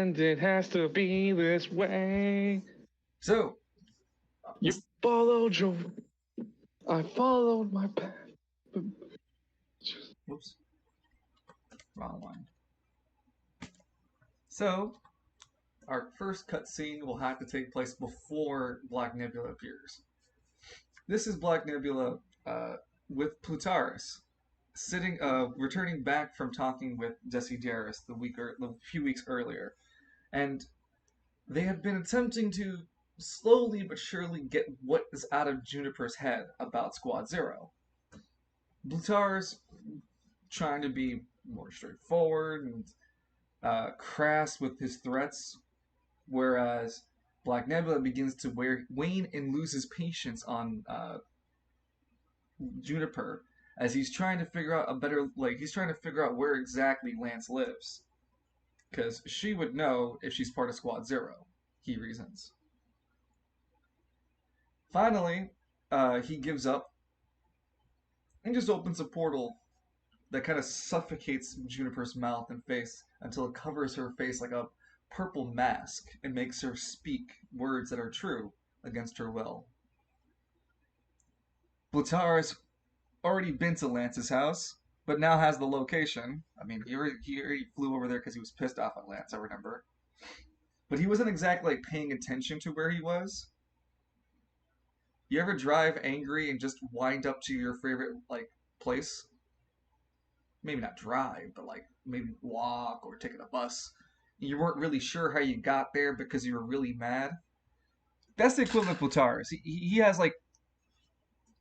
and it has to be this way. So, You followed your. I followed my path. whoops, wrong one. So, our first cutscene will have to take place before Black Nebula appears. This is Black Nebula with Plutaris, returning back from talking with Desiderus the few weeks earlier, and they have been attempting to slowly but surely get what is out of Juniper's head about Squad Zero. Plutaris trying to be more straightforward and crass with his threats, whereas Black Nebula begins to wane and loses patience on Juniper as he's trying to figure out he's trying to figure out where exactly Lance lives, because she would know if she's part of Squad Zero. He reasons. Finally, he gives up and just opens a portal that kind of suffocates Juniper's mouth and face until it covers her face like a purple mask and makes her speak words that are true against her will. Plutaris already been to Lance's house, but now has the location. I mean, he already flew over there because he was pissed off at Lance, I remember. But he wasn't exactly like paying attention to where he was. You ever drive angry and just wind up to your favorite like place? Maybe not drive, but like maybe walk or take a bus. You weren't really sure how you got there because you were really mad. That's the equivalent of Plutaris. He has like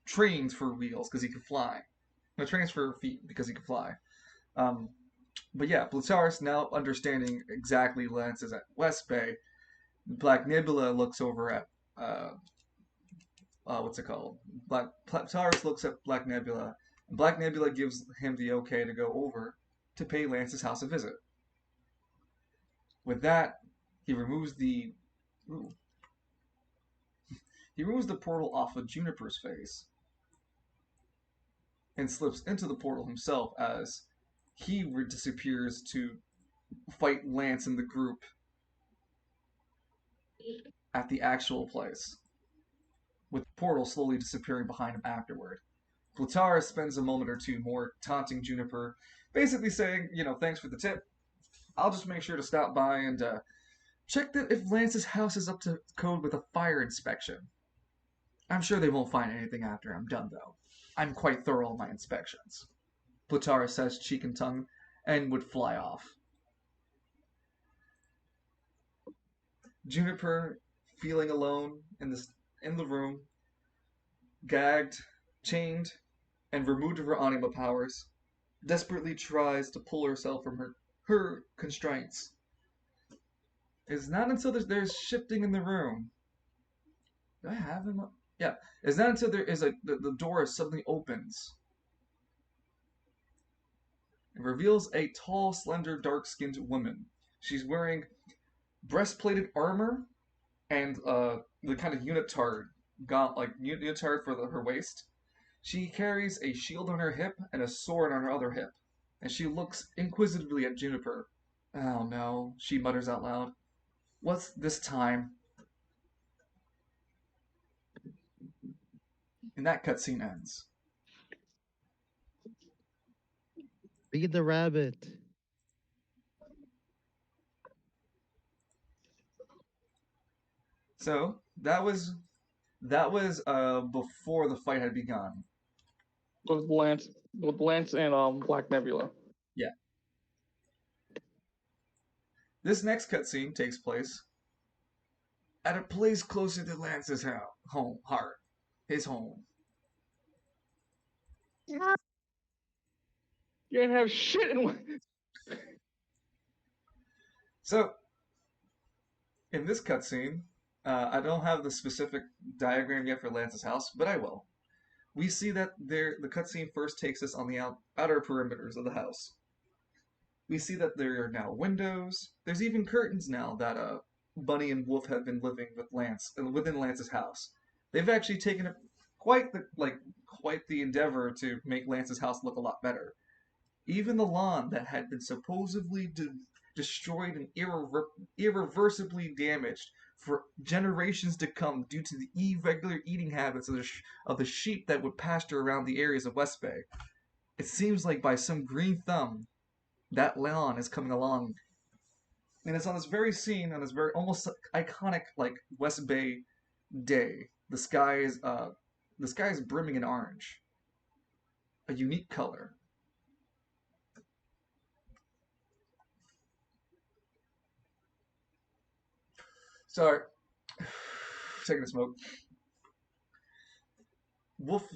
trains for wheels because he can fly. No, trains for feet because he can fly. Um, but yeah, Plutaris now understanding exactly Lance is at West Bay. Black Nebula looks over at what's it called? Plutaris looks at Black Nebula, and Black Nebula gives him the okay to go over to pay Lance's house a visit. With that, he removes the ooh, he removes the portal off of Juniper's face and slips into the portal himself as he disappears to fight Lance and the group at the actual place, with the portal slowly disappearing behind him afterward. Plutaris spends a moment or two more taunting Juniper, basically saying, thanks for the tip. I'll just make sure to stop by and check that if Lance's house is up to code with a fire inspection. I'm sure they won't find anything after I'm done, though. I'm quite thorough in my inspections. Plutaris says, cheek and tongue, and would fly off. Juniper, feeling alone in the room, gagged, chained, and removed of her anima powers, desperately tries to pull herself from her constraints. It's not until there's shifting in the room. Do I have him up? Yeah. It's not until there is the door suddenly opens. It reveals a tall, slender, dark-skinned woman. She's wearing breastplated armor and the kind of unitard unitard for her waist. She carries a shield on her hip and a sword on her other hip, and she looks inquisitively at Juniper. Oh no, she mutters out loud. What's this time? And that cutscene ends. Feed the rabbit. So that was before the fight had begun. With Lance and Black Nebula. Yeah. This next cutscene takes place at a place closer to Lance's his home. You ain't have shit in. So, in this cutscene, I don't have the specific diagram yet for Lance's house, but I will. We see that the cutscene first takes us on the outer perimeters of the house. We see that there are now windows. There's even curtains now that Bunny and Wolf have been living with Lance within Lance's house. They've actually taken quite the endeavor to make Lance's house look a lot better. Even the lawn that had been supposedly destroyed and irreversibly damaged for generations to come due to the irregular eating habits of the sheep that would pasture around the areas of West Bay. It seems like by some green thumb, that lawn is coming along, and it's on this very scene, on this very almost iconic like West Bay day. The sky is brimming in orange, a unique color. Sorry, taking a smoke. Wolf,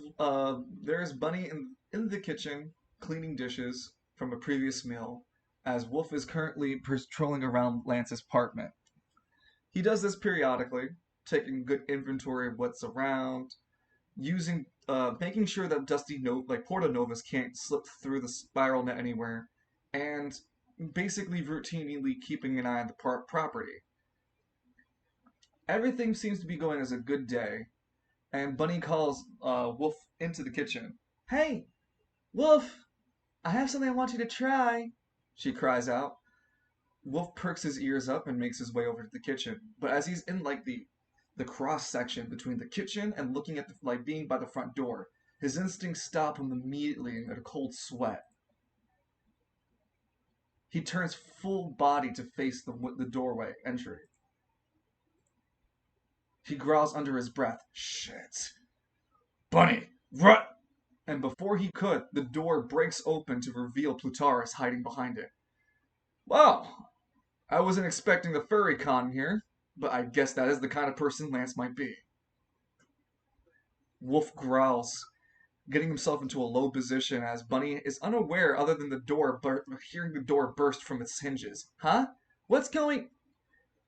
there's Bunny in the kitchen cleaning dishes from a previous meal, as Wolf is currently patrolling around Lance's apartment. He does this periodically, taking good inventory of what's around, making sure that Porta Novas can't slip through the spiral net anywhere, and basically routinely keeping an eye on the property. Everything seems to be going as a good day, and Bunny calls Wolf into the kitchen. Hey, Wolf, I have something I want you to try, she cries out. Wolf perks his ears up and makes his way over to the kitchen, but as he's in the cross section between the kitchen and looking at being by the front door, his instincts stop him immediately in a cold sweat. He turns full body to face the doorway entry. He growls under his breath, "Shit. Bunny, run!" And before he could, the door breaks open to reveal Plutaris hiding behind it. Wow, I wasn't expecting the furry con here, but I guess that is the kind of person Lance might be. Wolf growls, getting himself into a low position as Bunny is unaware other than hearing the door burst from its hinges. Huh? What's going...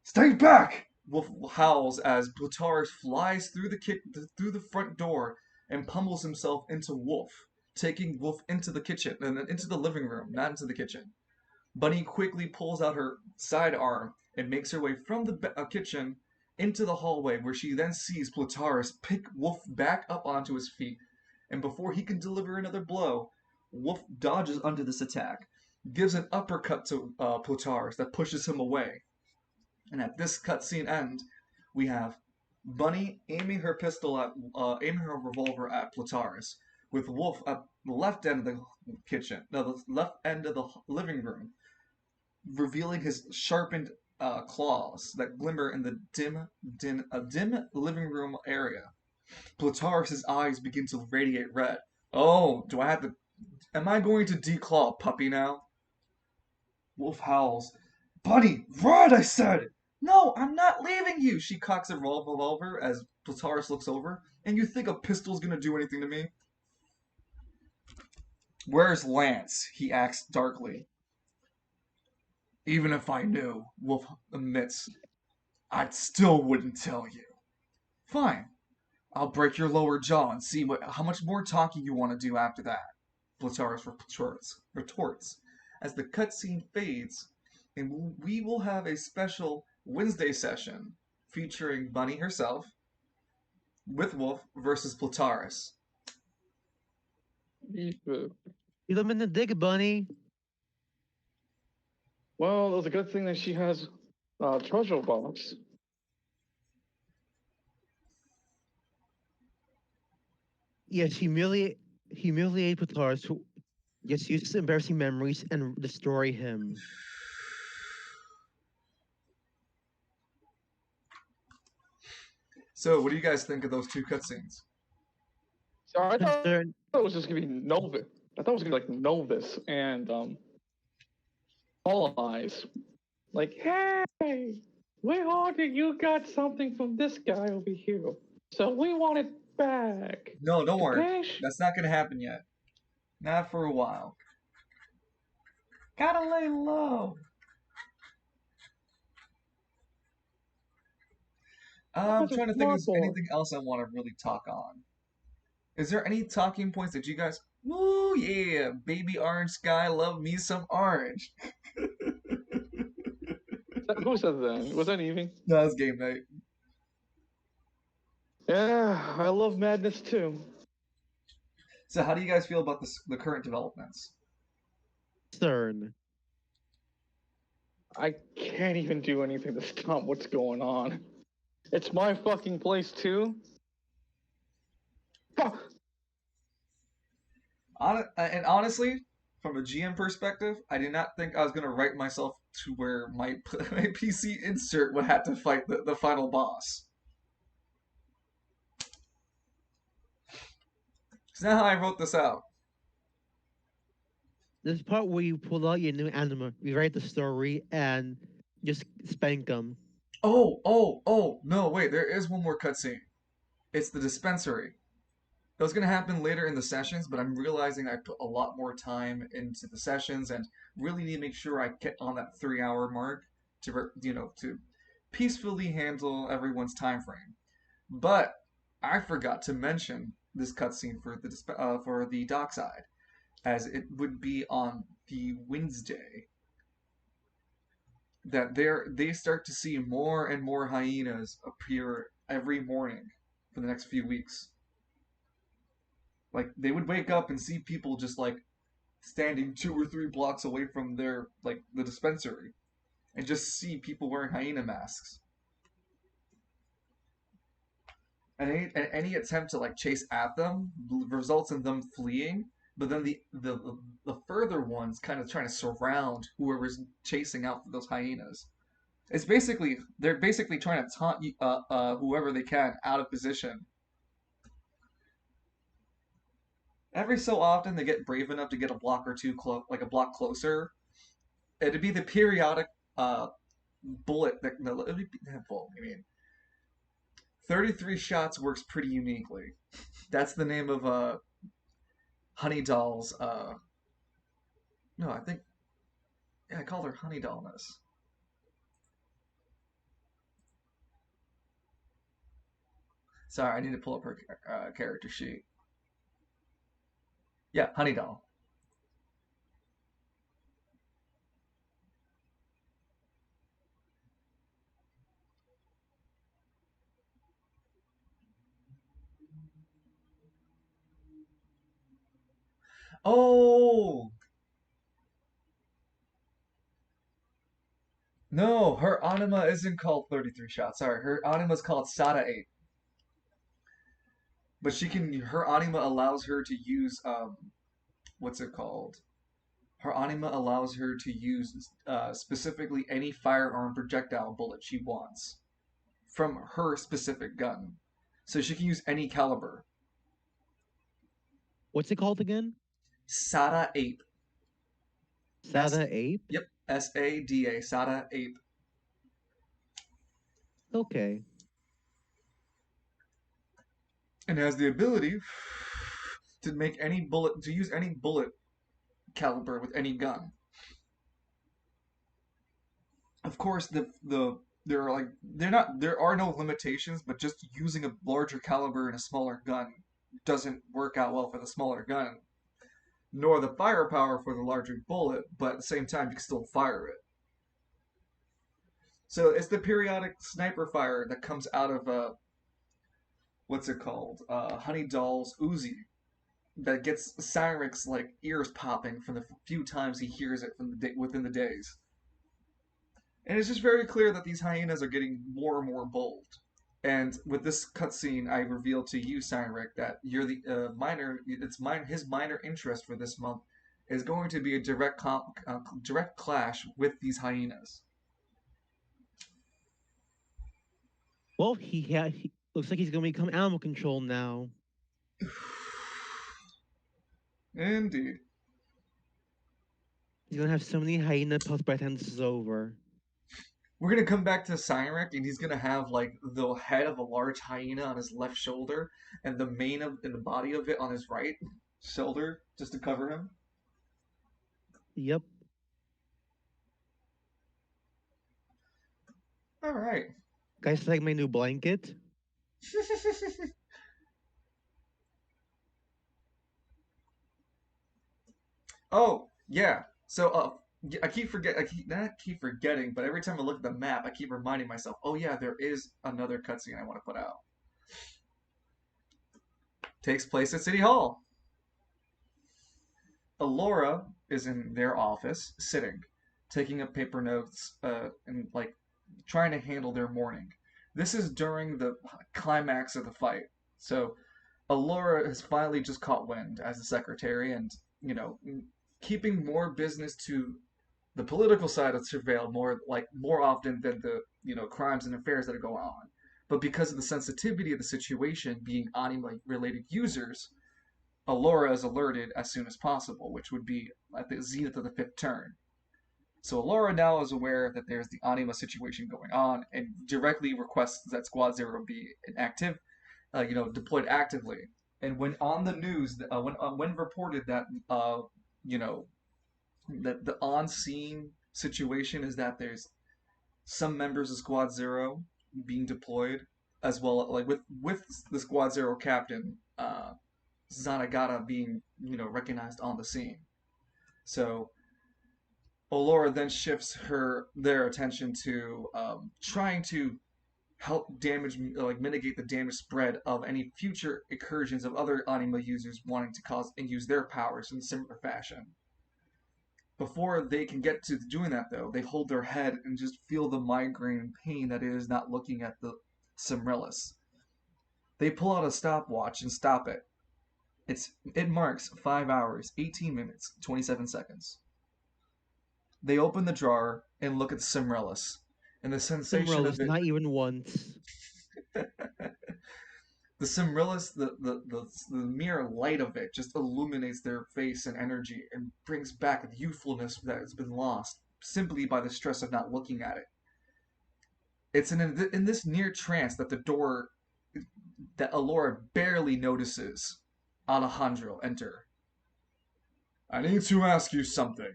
Stay back! Wolf howls as Plutaris flies through the front door and pummels himself into Wolf, taking Wolf into the kitchen and into the living room, not into the kitchen. Bunny quickly pulls out her side arm and makes her way from the kitchen into the hallway, where she then sees Plutaris pick Wolf back up onto his feet. And before he can deliver another blow, Wolf dodges under this attack, gives an uppercut to Plutaris that pushes him away. And at this cutscene end, we have Bunny aiming her revolver at Plutaris, with Wolf at the left end of the left end of the living room, revealing his sharpened claws that glimmer in the dim living room area. Plutaris' eyes begin to radiate red. Oh, am I going to declaw puppy now? Wolf howls. Bunny, run, I said! No, I'm not leaving you! She cocks a revolver as Plutaris looks over. And you think a pistol's gonna do anything to me? Where's Lance? He asks darkly. Even if I knew, Wolf admits, I still wouldn't tell you. Fine. I'll break your lower jaw and see how much more talking you want to do after that. Plutaris retorts as the cutscene fades, and we will have a special Wednesday session featuring Bunny herself with Wolf versus Plutaris. Eat them in the dick, Bunny. Well, it's a good thing that she has a treasure box. Yes, humiliate Plutaris, who just uses embarrassing memories and destroy him. So, what do you guys think of those two cutscenes? So I thought it was just gonna be Novus. I thought it was gonna be like Novus and All Eyes. Like, hey, we heard that you got something from this guy over here, so we want it back. No, don't worry. That's not gonna happen yet. Not for a while. Gotta lay low. I'm trying to think if there's anything else I want to really talk on. Is there any talking points that you guys... Woo, yeah, baby orange sky, love me some orange. Who said that? Was that Evie? No, it was game night. Yeah, I love madness too. So how do you guys feel about the current developments? CERN. I can't even do anything to stop what's going on. It's my fucking place too. Fuck. And honestly, from a GM perspective, I did not think I was gonna write myself to where my my PC insert would have to fight the final boss. It's not how I wrote this out. This part where you pull out your new anima, rewrite the story, and just spank them. Oh, no, wait, there is one more cutscene. It's the dispensary. It was going to happen later in the sessions, but I'm realizing I put a lot more time into the sessions and really need to make sure I get on that 3 hour mark to, to peacefully handle everyone's time frame. But I forgot to mention this cutscene for the dockside, as it would be on the Wednesday that they start to see more and more hyenas appear every morning for the next few weeks. Like they would wake up and see people just like standing 2 or 3 blocks away from their like the dispensary and just see people wearing hyena masks. And any attempt to like chase at them results in them fleeing. But then the further ones kind of trying to surround whoever's chasing out those hyenas. They're basically trying to taunt whoever they can out of position. Every so often they get brave enough to get a block or two like a block closer. It'd be the periodic bullet that no, it'd be, well, I mean 33 shots works pretty uniquely. That's the name of Honey Doll's no, I think yeah, I called her Honey Dollness. Sorry, I need to pull up her character sheet. Yeah, Honey Doll. Oh no, her anima isn't called 33 shots. Sorry, her anima is called Sada 8. But her anima allows her to use what's it called? Her anima allows her to use specifically any firearm projectile bullet she wants from her specific gun. So she can use any caliber. What's it called again? Sada Ape. Sada Ape? Yep, Sada, Sada Ape. Okay. And has the ability to use any bullet caliber with any gun. Of course, there are no limitations, but just using a larger caliber and a smaller gun doesn't work out well for the smaller gun, nor the firepower for the larger bullet. But at the same time, you can still fire it. So it's the periodic sniper fire that comes out of what's it called? Honey Doll's Uzi that gets Cyric's like ears popping from the few times he hears it within the days. And it's just very clear that these hyenas are getting more and more bold. And with this cutscene, I reveal to you, Cyric, that you're the his minor interest for this month is going to be a direct clash with these hyenas. Well, he looks like he's gonna become animal control now. Indeed. He's gonna have so many hyena puffs by the time this is over. We're gonna come back to Cyric, and he's gonna have like the head of a large hyena on his left shoulder, and the and the body of it on his right shoulder, just to cover him. Yep. All right. Guys, like my new blanket. Oh yeah. So I not keep forgetting, but every time I look at the map, I keep reminding myself, oh yeah, there is another cutscene I want to put out. Takes place at City Hall. Alora is in their office, sitting. taking up paper notes, and like trying to handle their morning. This is during the climax of the fight. So Alora has finally just caught wind as the secretary, and you know, keeping more business to the political side of surveil more often than the crimes and affairs that are going on. But because of the sensitivity of the situation, being anime related users, Alora is alerted as soon as possible, which would be at the zenith of the fifth turn. So Alora now is aware that there's the Anima situation going on and directly requests that Squad Zero be active, deployed actively. And when on the news, when reported that you know that the on-scene situation is that there's some members of Squad Zero being deployed, as well like with the Squad Zero captain Zanagata being recognized on the scene. So Olora then shifts their attention to trying to help mitigate the damage spread of any future incursions of other anima users wanting to cause and use their powers in similar fashion. Before they can get to doing that, though, they hold their head and just feel the migraine and pain that is not looking at the Simrelis. They pull out a stopwatch and stop it. It marks 5 hours, 18 minutes, 27 seconds. They open the drawer and look at the Simrelis, and the sensation of Umbrellas, it. not even once. The Simrilis, the mere light of it just illuminates their face and energy and brings back the youthfulness that has been lost simply by the stress of not looking at it. It's in this near trance that Alora barely notices Alejandro enter. I need to ask you something.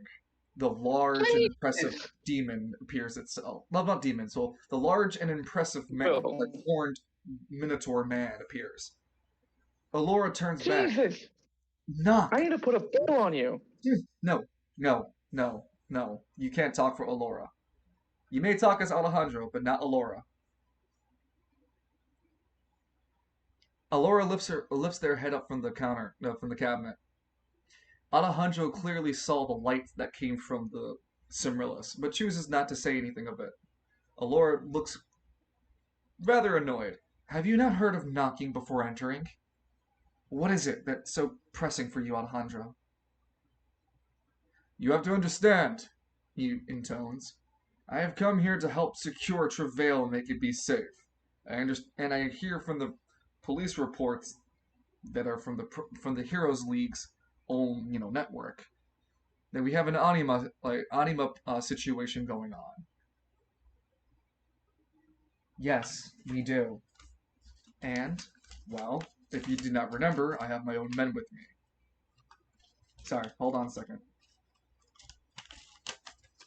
The large and impressive demon appears itself. Well, not demon, so the large and impressive horned minotaur man appears. Alora turns back. Jesus! Knock! I need to put a bell on you. No, no, no, no. You can't talk for Alora. You may talk as Alejandro, but not Alora. Alora lifts their head up from the counter, no, from the cabinet. Alejandro clearly saw the light that came from the Simrilis, but chooses not to say anything of it. Alora looks rather annoyed. Have you not heard of knocking before entering? What is it that's so pressing for you, Alejandro? You have to understand, he intones. I have come here to help secure Travail and make it be safe. And I hear from the police reports that are from the Heroes League's own network that we have an anima situation going on. Yes, we do. And, well, if you do not remember, I have my own men with me. Sorry, hold on a second.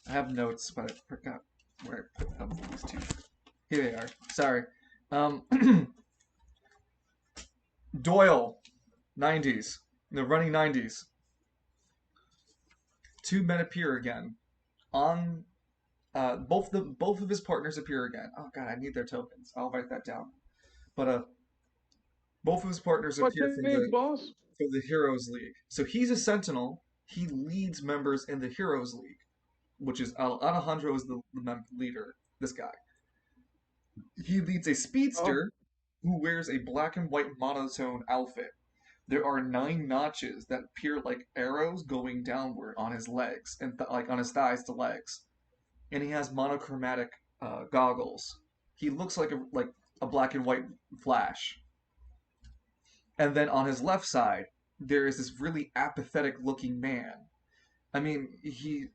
I have notes, but I forgot where I put them. These two. Here they are. Sorry. Doyle, 90s. The running 90s. Two men appear again. On both of his partners appear again. Oh god, I need their tokens. I'll write that down. But both of his partners appear from the Heroes League. So he's a sentinel. He leads members in the Heroes League, which is Alejandro is the leader. This guy. He leads a speedster who wears a black and white monotone outfit. There are 9 notches that appear like arrows going downward on his legs and like on his thighs to legs, and he has monochromatic goggles. He looks like a black and white Flash. And then on his left side, there is this really apathetic looking man. I mean, he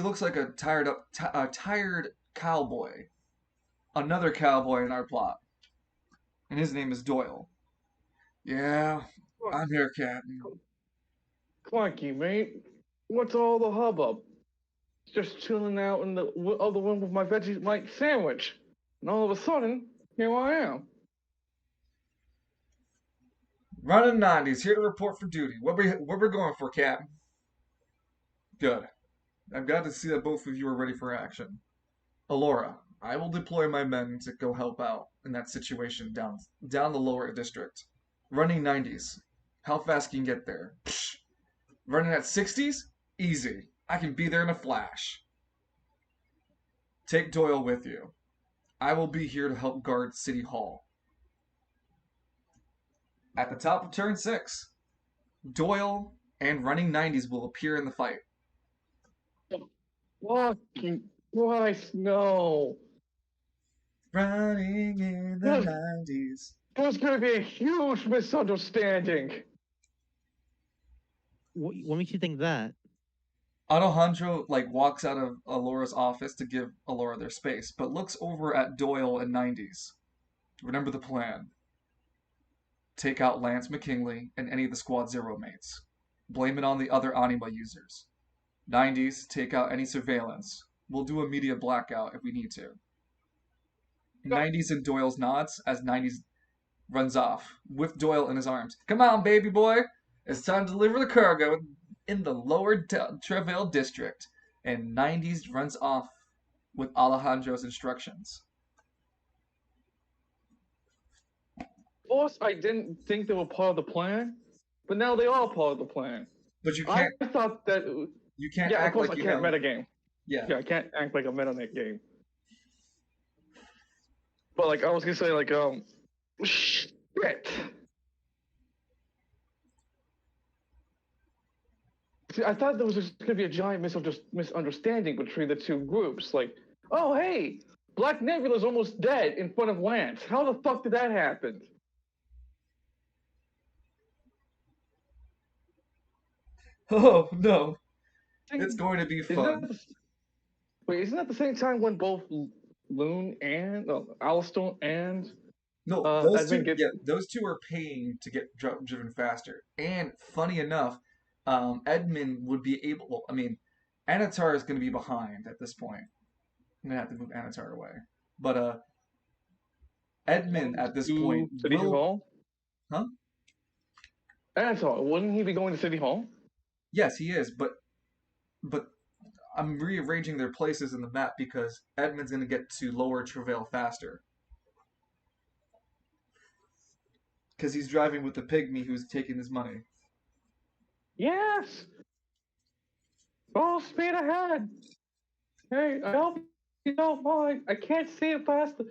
looks like a tired cowboy. Another cowboy in our plot. And his name is Doyle. Yeah, I'm here, Captain. Clunky, mate. What's all the hubbub? Just chilling out in the other room with my Vegemite sandwich. And all of a sudden, here I am. Running 90s, here to report for duty. What we're going for, Captain? Good. I'm glad to see that both of you are ready for action. Alora, I will deploy my men to go help out in that situation down the lower district. Running 90s. How fast can you get there? Psh. Running at 60s? Easy. I can be there in a flash. Take Doyle with you. I will be here to help guard City Hall. At the top of turn 6, Doyle and Running 90s will appear in the fight. Fucking Christ, no. Running in the 90s. There's gonna be a huge misunderstanding. What makes you think that? Alejandro walks out of Alora's office to give Alora their space, but looks over at Doyle and 90s. Remember the plan. Take out Lance McKinley and any of the Squad Zero mates. Blame it on the other Anima users. 90s, take out any surveillance. We'll do a media blackout if we need to. 90s and Doyle's nods as 90s runs off with Doyle in his arms. Come on, baby boy. It's time to deliver the cargo in the lower Treville district. And 90s runs off with Alejandro's instructions. Boss, I didn't think they were part of the plan, but now they are part of the plan. But you can't. I thought that. You can't Yeah, of act course like I you can't know. metagame. Yeah. Yeah, I can't act like a meta in that game. But I was gonna say shit. See, I thought there was just gonna be a giant misunderstanding between the two groups. Oh hey, Black Nebula's almost dead in front of Lance. How the fuck did that happen? Oh no. It's going to be fun. Isn't that the same time when both Loon and Alston and No, those two are paying to get driven faster. And funny enough, Edmund would be able. Well, I mean, Anatar is going to be behind at this point. I'm gonna have to move Anatar away. But Edmund at this point City will. Hall? Huh? Anatar, wouldn't he be going to City Hall? Yes, he is. But I'm rearranging their places in the map because Edmund's going to get to Lower Travail faster. Because he's driving with the pygmy who's taking his money. Yes! Full speed ahead! Hey, I hope you don't mind. I can't see it past the...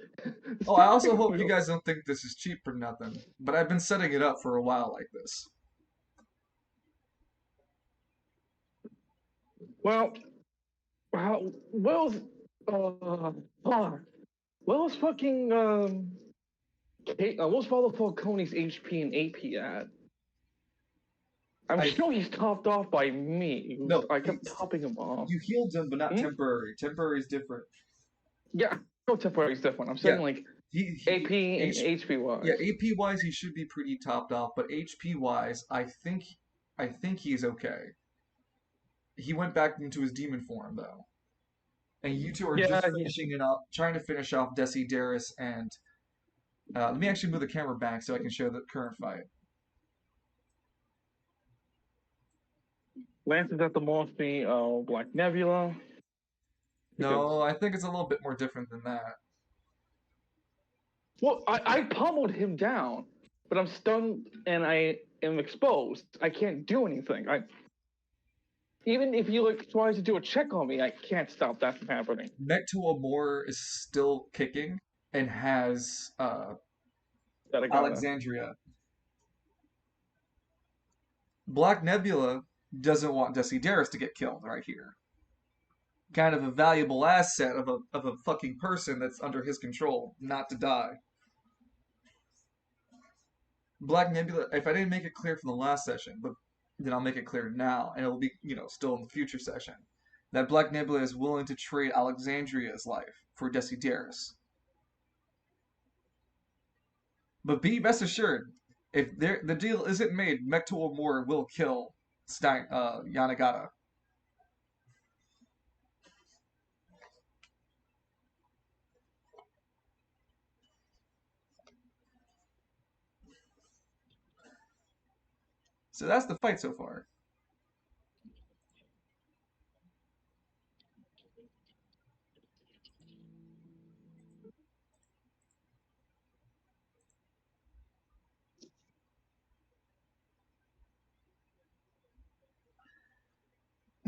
Oh, I also hope you guys don't think this is cheap or nothing. But I've been setting it up for a while like this. Well, Will's... Will's fucking, Will's Father Falcone's HP and AP at? I'm sure he's topped off by me. No, I kept topping him off. You healed him, but not temporary. Temporary is different. Yeah, no, temporary is different. I'm saying AP and HP wise. Yeah, AP wise he should be pretty topped off, but HP wise, I think he's okay. He went back into his demon form though. And you two are just finishing it up, trying to finish off Desideris and let me actually move the camera back so I can show the current fight. Lance is at the Morphe Black Nebula. No, I think it's a little bit more different than that. Well, I pummeled him down, but I'm stunned and I am exposed. I can't do anything. Even if he tries to do a check on me, I can't stop that from happening. Mecto Amor is still kicking and has Alexandria. Black Nebula doesn't want Desideris to get killed right here. Kind of a valuable asset of a fucking person that's under his control, not to die. Black Nebula, if I didn't make it clear from the last session, but then I'll make it clear now, and it'll be, still in the future session, that Black Nebula is willing to trade Alexandria's life for Desideris. But be rest assured, if the deal isn't made, Mecto Amor will kill Yanagata. So that's the fight so far.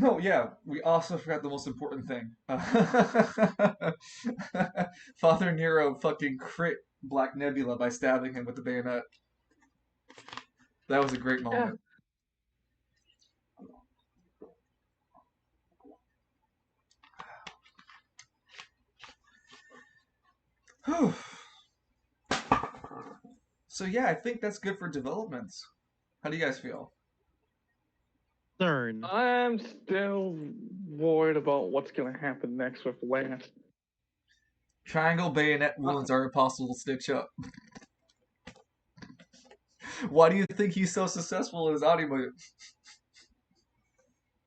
No, yeah, we also forgot the most important thing. Father Nero fucking crit Black Nebula by stabbing him with the bayonet. That was a great Yeah. moment. Whew. So yeah, I think that's good for developments. How do you guys feel? CERN. I'm still worried about what's gonna happen next with Lance. Triangle bayonet wounds are impossible to stitch up. Why do you think he's so successful in his anime?